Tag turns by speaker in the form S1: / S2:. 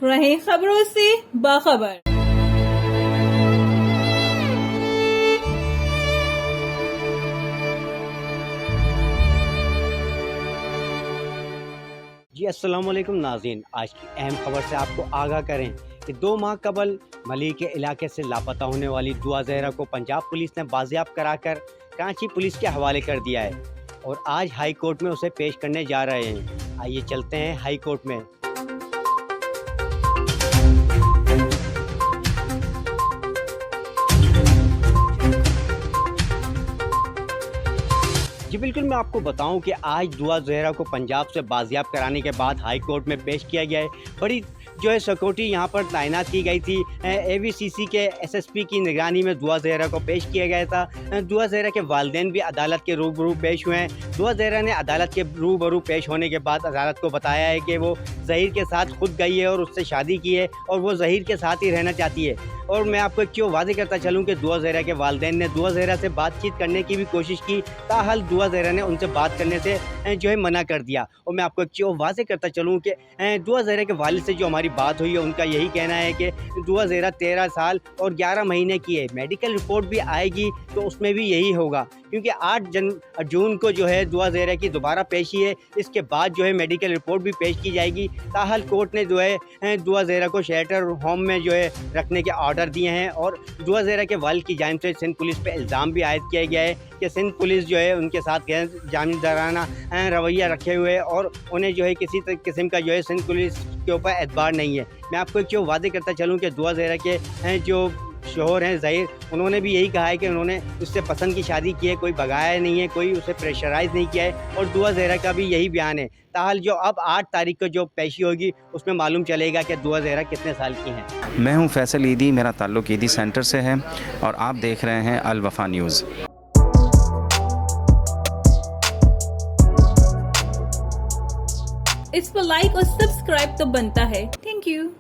S1: रहें खबरों से बाखबर।
S2: जी अस्सलाम वालेकुम नाज़रीन, आज की अहम खबर से आपको आगाह करें कि 2 माह कबल मली के इलाके से लापता होने वाली दुआ ज़हरा को पंजाब पुलिस ने बाजियाब कराकर कराची पुलिस के हवाले कर दिया है और आज हाई कोर्ट में उसे पेश करने जा रहे हैं। आइए चलते हैं हाई कोर्ट में। जी बिल्कुल, मैं आपको बताऊं कि आज दुआ ज़हरा को पंजाब से बाजियाब कराने के बाद हाई कोर्ट में पेश किया गया है। बड़ी जो है सिक्योरिटी यहाँ पर तैनात की गई थी। AVCC के SSP की निगरानी में दुआ ज़हरा को पेश किया गया था। दुआ ज़हरा के वालिदैन भी अदालत के रूबरू पेश हुए हैं। दुआ ज़हरा ने अदालत के रूबरू पेश होने के बाद अदालत को बताया है कि वो ज़हीर के साथ खुद गई है और उससे शादी की है और वो ज़हीर के साथ ही रहना चाहती है। और मैं आपको एक चीज़ वाज़ेह करता चलूँ कि दुआ ज़हरा के वालिदैन ने दुआ ज़हरा से बातचीत करने की भी कोशिश की, ताहल दुआ ज़हरा ने उनसे बात करने से जो है मना कर दिया। और मैं आपको एक चीज़ वाज़ेह करता चलूँ कि दुआ ज़हरा के वालिद से जो हमारी बात हुई है, उनका यही कहना है कि दुआ ज़हरा 13 साल और 11 महीने की है। मेडिकल रिपोर्ट भी आएगी तो उसमें भी यही होगा, क्योंकि 8 जून को जो है दुआ ज़हरा की दोबारा पेशी है। इसके बाद जो है मेडिकल रिपोर्ट भी पेश की जाएगी। ताहल कोर्ट ने जो है दुआ ज़हरा को शेल्टर होम में जो है रखने के ऑर्डर दिए हैं और दुआ ज़हरा के वालिद की जानिब से सिंध पुलिस पे इल्ज़ाम भी आयद किया गया है कि सिंध पुलिस जो है उनके साथ गैर जानिबदाराना रवैया रखे हुए है और उन्हें जो है किसी किस्म का जो है सिंध पुलिस के ऊपर एतबार नहीं है। मैं आपको एक चीज़ वादे करता चलूँ कि दुआ ज़हरा के जो शोहर हैं ज़हीर, उन्होंने भी यही कहा है कि उन्होंने उससे पसंद की शादी की है, कोई भगाया नहीं है, कोई उसे प्रेशराइज़ नहीं किया है। और दुआ ज़हरा का भी यही बयान है। ताहल जो अब 8 तारीख को जो पेशी होगी उसमें मालूम चलेगा कि दुआ ज़हरा कितने साल की हैं।
S3: मैं हूं फैसल ईदी, मेरा ताल्लुक़ ईदी सेंटर से है और आप देख रहे हैं अल वफ़ा न्यूज़।
S1: इस पर लाइक और सब्सक्राइब तो बनता है। Thank you.